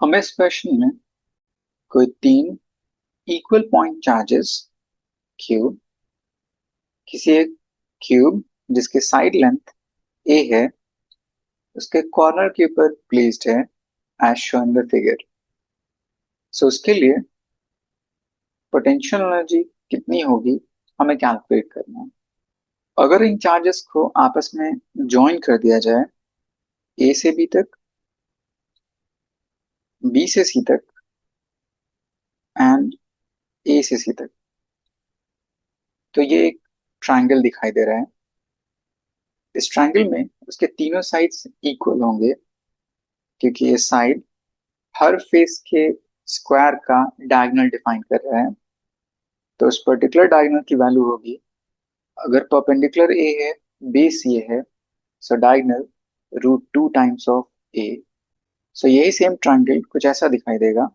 हमें इस क्वेश्चन में कोई तीन इक्वल पॉइंट चार्जेस क्यूब किसी एक क्यूब जिसके साइड लेंथ ए है उसके कॉर्नर के ऊपर प्लेस्ड है एज शोन द फिगर। सो उसके लिए पोटेंशियल एनर्जी कितनी होगी हमें कैलकुलेट करना है। अगर इन चार्जेस को आपस में ज्वाइन कर दिया जाए ए से बी तक, बी से सी तक एंड ए से सी तक, तो ये एक ट्रायंगल दिखाई दे रहा है। इस ट्रायंगल में उसके तीनों साइड्स इक्वल होंगे क्योंकि ये साइड हर फेस के स्क्वायर का डायगोनल डिफाइन कर रहा है। तो उस पर्टिकुलर डायगोनल की वैल्यू होगी, अगर परपेंडिकुलर ए है, बेस ये है, so diagonal √2 times of A. So यही सेम ट्रायंगल कुछ ऐसा दिखाई देगा,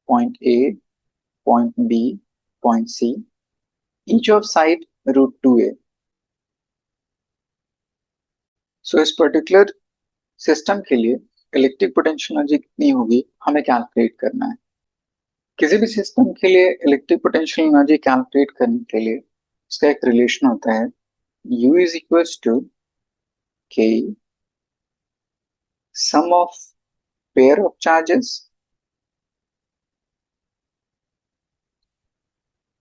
point A, point B, point C, each of side √2a। So इस पर्टिकुलर सिस्टम के लिए इलेक्ट्रिक पोटेंशियल एनर्जी कितनी होगी हमें कैलकुलेट करना है। किसी भी सिस्टम के लिए इलेक्ट्रिक पोटेंशियल एनर्जी कैलकुलेट करने के लिए उसका एक रिलेशन होता है, U is equal to K sum of pair of charges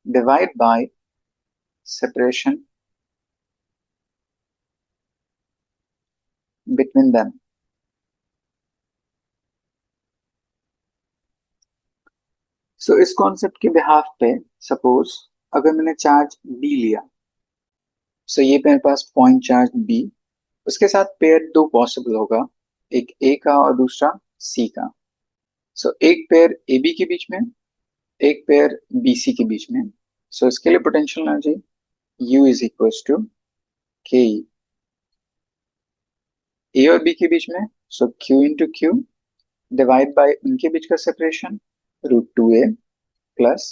divide by separation between them. So इस कॉन्सेप्ट के बिहाफ पे सपोज अगर मैंने चार्ज B लिया, सो ये मेरे पास पॉइंट चार्ज B, उसके साथ पेयर दो पॉसिबल होगा, एक A का और दूसरा C का। सो एक पेयर AB के बीच में, एक पेयर BC के बीच में। सो इसके लिए potential energy U is equal to K A और B के बीच में, so Q into Q divide by उनके बीच का separation √2a plus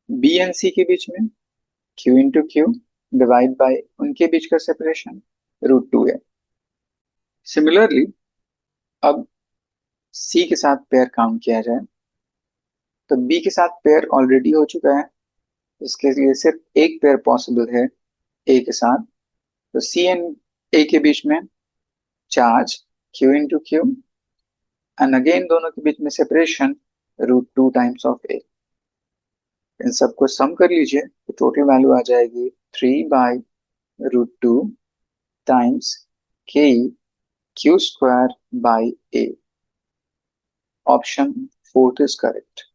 B and C के बीच में Q into Q divide by उनके बीच का सेपरेशन √2a। सिमिलरली अब C के साथ पेयर काउंट किया जाए तो B के साथ पेयर ऑलरेडी हो चुका है, इसके लिए सिर्फ एक पेयर पॉसिबल है A के साथ। तो C एंड A के बीच में charge Q into Q and again दोनों के बीच में सेपरेशन √2 टाइम्स ऑफ A। इन सबको सम कर लीजिए तो टोटल वैल्यू आ जाएगी 3/√2 times K Q² by A। Option 4 is correct.